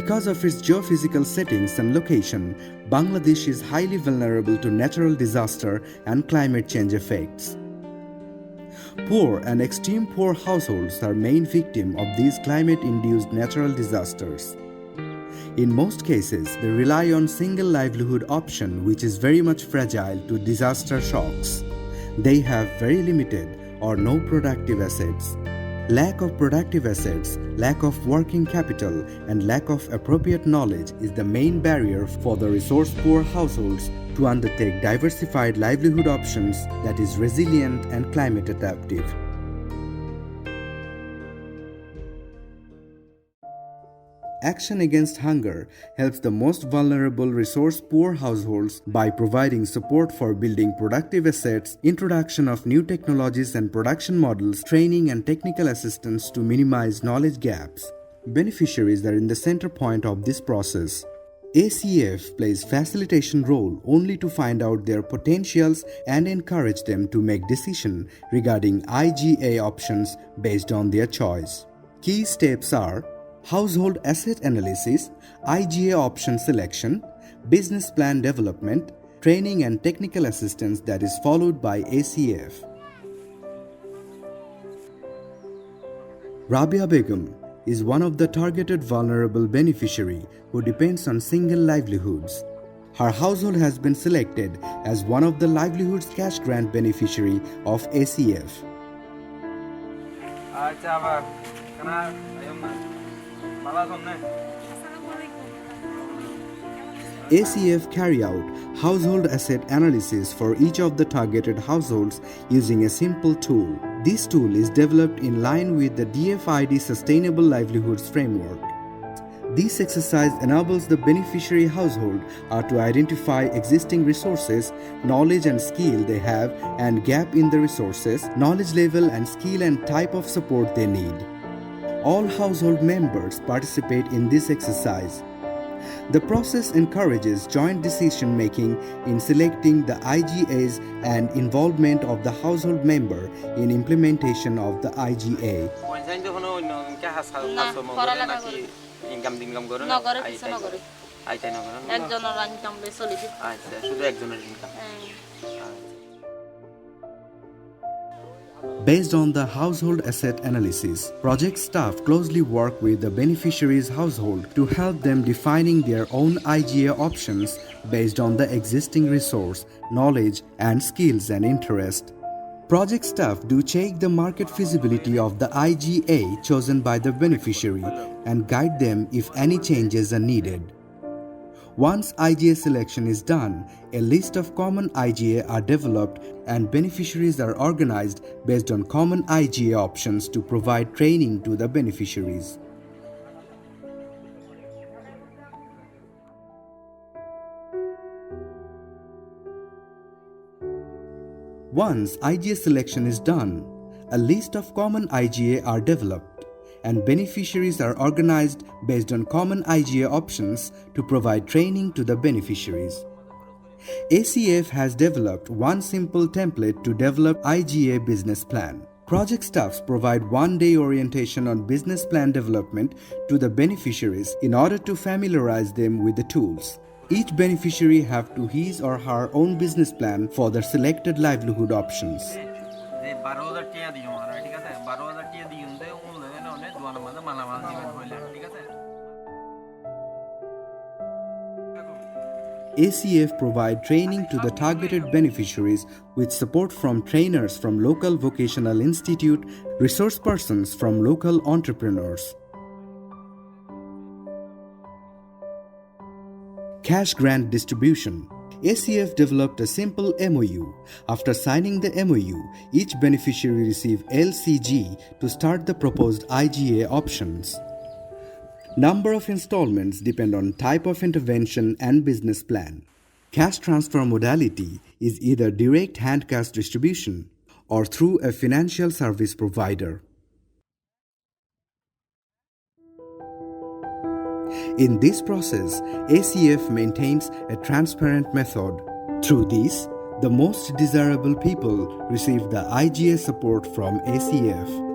Because of its geophysical settings and location, Bangladesh is highly vulnerable to natural disaster and climate change effects. Poor and extreme poor households are main victim of these climate-induced natural disasters. In most cases, they rely on single livelihood option which is very much fragile to disaster shocks. They have very limited or no productive assets. Lack of productive assets, lack of working capital, and lack of appropriate knowledge is the main barrier for the resource-poor households to undertake diversified livelihood options that is resilient and climate adaptive. Action Against Hunger helps the most vulnerable resource-poor households by providing support for building productive assets, introduction of new technologies and production models, training and technical assistance to minimize knowledge gaps. Beneficiaries are in the center point of this process. ACF plays facilitation role only to find out their potentials and encourage them to make decisions regarding IGA options based on their choice. Key steps are household asset analysis, IGA option selection, business plan development, training and technical assistance that is followed by ACF. Rabia Begum is one of the targeted vulnerable beneficiary who depends on single livelihoods. Her household has been selected as one of the livelihoods cash grant beneficiary of ACF. ACF carry out household asset analysis for each of the targeted households using a simple tool. This tool is developed in line with the DFID Sustainable Livelihoods Framework. This exercise enables the beneficiary household to identify existing resources, knowledge and skill they have, and gap in the resources, knowledge level and skill and type of support they need. All household members participate in this exercise. The process encourages joint decision making in selecting the IGAs and involvement of the household member in implementation of the IGA. Based on the household asset analysis, project staff closely work with the beneficiary's household to help them defining their own IGA options based on the existing resource, knowledge and skills and interest. Project staff do check the market feasibility of the IGA chosen by the beneficiary and guide them if any changes are needed. Once IGA selection is done, a list of common IGA are developed and beneficiaries are organized based on common IGA options to provide training to the beneficiaries. Once IGA selection is done, a list of common IGA are developed and beneficiaries are organized based on common IGA options to provide training to the beneficiaries. ACF has developed one simple template to develop IGA business plan. Project staffs provide one-day orientation on business plan development to the beneficiaries in order to familiarize them with the tools. Each beneficiary have to his or her own business plan for their selected livelihood options. ACF provide training to the targeted beneficiaries with support from trainers from local vocational institute, resource persons from local entrepreneurs. Cash grant distribution. ACF developed a simple MOU. After signing the MOU, each beneficiary received LCG to start the proposed IGA options. Number of installments depend on type of intervention and business plan. Cash transfer modality is either direct hand cash distribution or through a financial service provider. In this process, ACF maintains a transparent method. Through this, the most desirable people receive the IGA support from ACF.